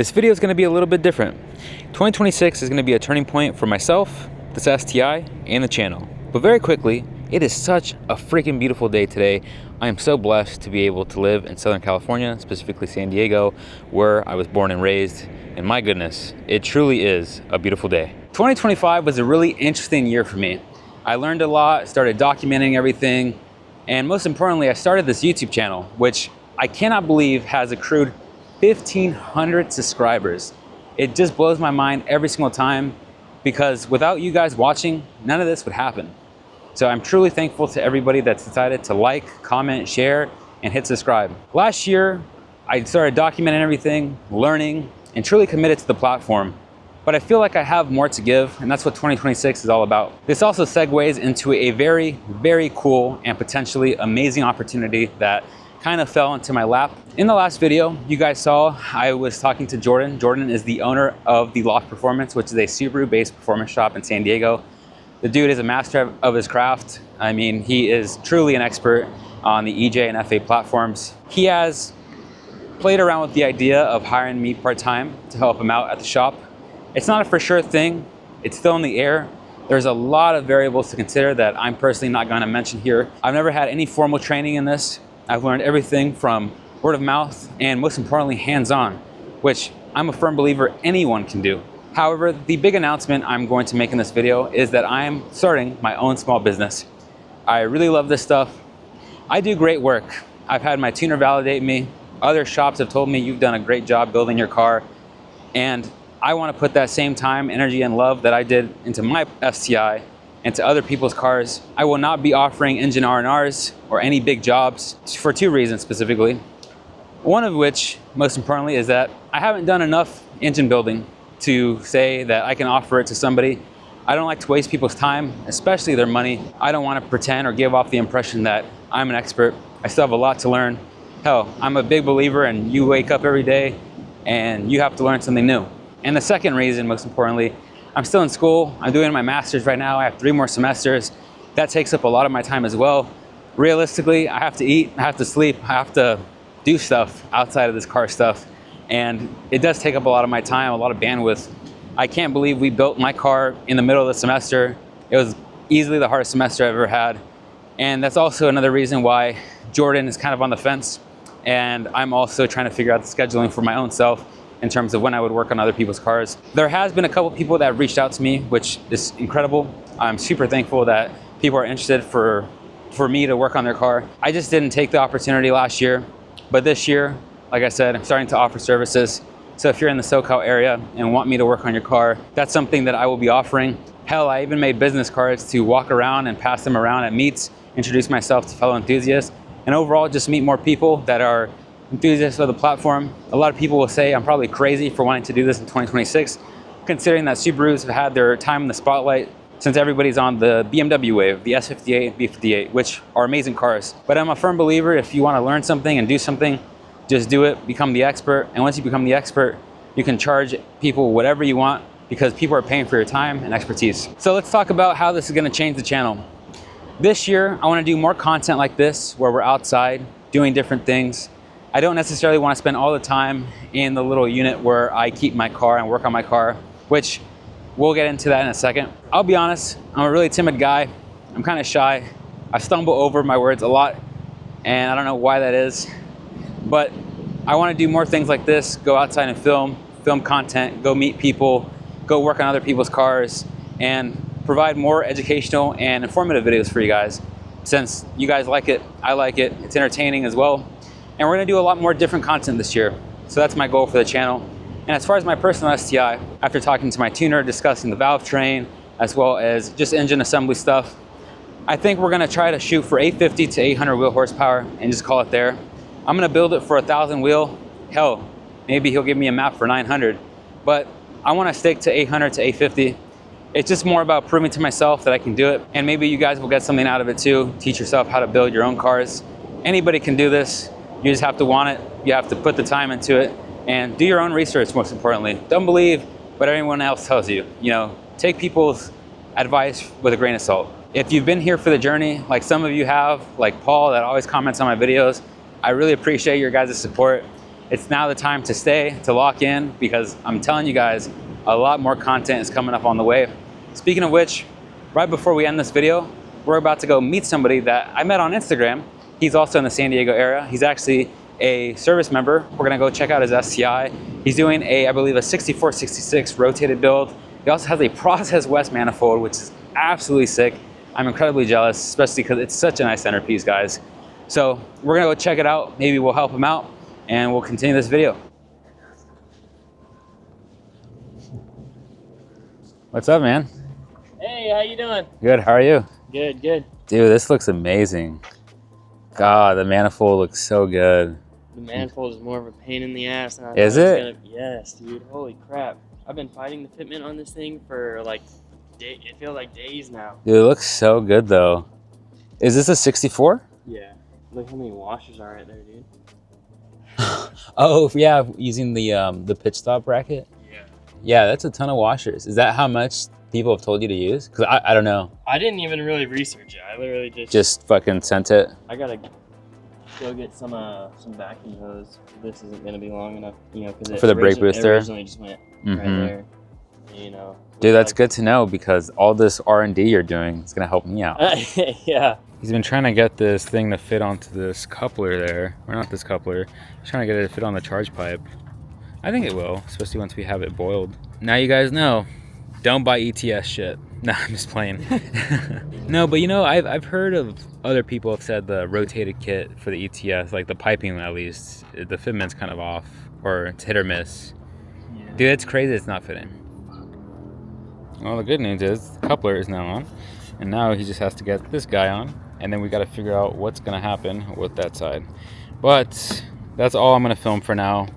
This video is going to be a little bit different. 2026 is going to be a turning point for myself, this STI, and the channel. But very quickly, it is such a freaking beautiful day today. I am so blessed to be able to live in Southern California, specifically San Diego, where I was born and raised. And my goodness, it truly is a beautiful day. 2025 was a really interesting year for me. I learned a lot, started documenting everything, and most importantly, I started this YouTube channel, which I cannot believe has accrued 1,500 subscribers. It just blows my mind every single time, because without you guys watching, none of this would happen. So I'm truly thankful to everybody that's decided to like, comment, share, and hit subscribe. Last year, I started documenting everything, learning, and truly committed to the platform. But I feel like I have more to give, and that's what 2026 is all about. This also segues into a very, very cool and potentially amazing opportunity that kind of fell into my lap. In the last video you guys saw, I was talking to Jordan. Jordan is the owner of the Loft Performance, which is a Subaru-based performance shop in San Diego. The dude is a master of his craft. I mean, he is truly an expert on the EJ and FA platforms. He has played around with the idea of hiring me part-time to help him out at the shop. It's not a for sure thing. It's still in the air. There's a lot of variables to consider that I'm personally not going to mention here. I've never had any formal training in this. I've learned everything from word of mouth and most importantly, hands-on, which I'm a firm believer anyone can do. However, the big announcement I'm going to make in this video is that I am starting my own small business. I really love this stuff. I do great work. I've had my tuner validate me. Other shops have told me you've done a great job building your car. And I want to put that same time, energy, and love that I did into my STI into other people's cars. I will not be offering engine R&Rs or any big jobs for two reasons specifically. One of which, most importantly, is that I haven't done enough engine building to say that I can offer it to somebody. I don't like to waste people's time, especially their money. I don't want to pretend or give off the impression that I'm an expert. I still have a lot to learn. Hell, I'm a big believer in you wake up every day and you have to learn something new. And the second reason, most importantly, I'm still in school. I'm doing my master's right now. I have 3 more semesters. That takes up a lot of my time as well. Realistically, I have to eat, I have to sleep, I have to do stuff outside of this car stuff. And it does take up a lot of my time, a lot of bandwidth. I can't believe we built my car in the middle of the semester. It was easily the hardest semester I've ever had. And that's also another reason why Jordan is kind of on the fence. And I'm also trying to figure out the scheduling for my own self in terms of when I would work on other people's cars. There has been a couple people that have reached out to me, which is incredible. I'm super thankful that people are interested for me to work on their car. I just didn't take the opportunity last year, but this year, like I said, I'm starting to offer services. So if you're in the SoCal area and want me to work on your car, that's something that I will be offering. Hell, I even made business cards to walk around and pass them around at meets, introduce myself to fellow enthusiasts, and overall just meet more people that are enthusiasts of the platform. A lot of people will say I'm probably crazy for wanting to do this in 2026, considering that Subarus have had their time in the spotlight since everybody's on the BMW wave, the S58 and B58, which are amazing cars. But I'm a firm believer, if you want to learn something and do something, just do it, become the expert. And once you become the expert, you can charge people whatever you want because people are paying for your time and expertise. So let's talk about how this is going to change the channel. This year, I want to do more content like this, where we're outside doing different things. I don't necessarily want to spend all the time in the little unit where I keep my car and work on my car, which we'll get into that in a second. I'll be honest, I'm a really timid guy. I'm kind of shy. I stumble over my words a lot, and I don't know why that is, but I want to do more things like this, go outside and film content, go meet people, go work on other people's cars, and provide more educational and informative videos for you guys. Since you guys like it, I like it, it's entertaining as well. And we're gonna do a lot more different content this year. So that's my goal for the channel. And as far as my personal STI, after talking to my tuner, discussing the valve train, as well as just engine assembly stuff, I think we're gonna try to shoot for 850 to 800 wheel horsepower and just call it there. I'm gonna build it for 1,000 wheel. Hell, maybe he'll give me a map for 900, but I wanna stick to 800 to 850. It's just more about proving to myself that I can do it. And maybe you guys will get something out of it too. Teach yourself how to build your own cars. Anybody can do this. You just have to want it. You have to put the time into it and do your own research, most importantly. Don't believe what everyone else tells you. You know, take people's advice with a grain of salt. If you've been here for the journey, like some of you have, like Paul that always comments on my videos, I really appreciate your guys' support. it's now the time to stay, to lock in, because I'm telling you guys, a lot more content is coming up on the way. Speaking of which, right before we end this video, we're about to go meet somebody that I met on Instagram. He's also in the San Diego area. He's actually a service member. We're gonna go check out his STI. He's doing I believe a 6466 rotated build. He also has a Process West manifold, which is absolutely sick. I'm incredibly jealous, especially because it's such a nice centerpiece, guys. So we're gonna go check it out. Maybe we'll help him out and we'll continue this video. What's up, man? Hey, how you doing? Good, how are you? Good, good. Dude, this looks amazing. God, the manifold looks so good. The manifold is more of a pain in the ass than I Is thought it? was gonna. Yes, dude. Holy crap. I've been fighting the fitment on this thing for like, it feels like days now. Dude, it looks so good though. Is this a 64? Yeah. Look how many washers are right there, dude. Oh yeah, using the pitch stop bracket. Yeah. Yeah, that's a ton of washers. Is that how much people have told you to use? Because I don't know. I didn't even really research it. I literally Just fucking sent it. I gotta go get some vacuum hose. This isn't gonna be long enough, you know, because For the brake booster? It originally just went right there. You know. Dude, that's good to know because all this R&D you're doing is gonna help me out. Yeah. He's been trying to get this thing to fit onto this coupler there. Or not this coupler. He's trying to get it to fit on the charge pipe. I think it will, especially once we have it boiled. Now you guys know, don't buy ETS shit. Nah, I'm just playing. No, but you know, I've heard of other people have said the rotated kit for the ETS, like the piping at least, the fitment's kind of off, or it's hit or miss. Yeah. Dude, it's crazy it's not fitting. Well, the good news is the coupler is now on, and now he just has to get this guy on, and then we got to figure out what's gonna happen with that side. But that's all I'm gonna film for now.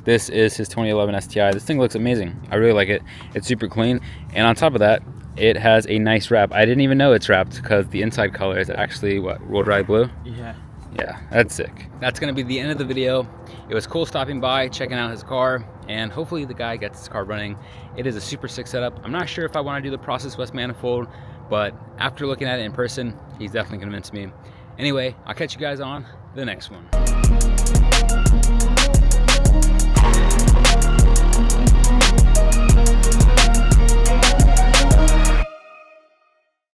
This is his 2011 STI. This thing looks amazing. I really like it. It's super clean, and on top of that, it has a nice wrap. I didn't even know it's wrapped because the inside color is actually what, roll dry blue? Yeah. Yeah, that's sick. That's gonna be the end of the video. It was cool stopping by, checking out his car, and hopefully the guy gets his car running. It is a super sick setup. I'm not sure if I want to do the Process West manifold, but after looking at it in person, he's definitely convinced me. Anyway, I'll catch you guys on the next one.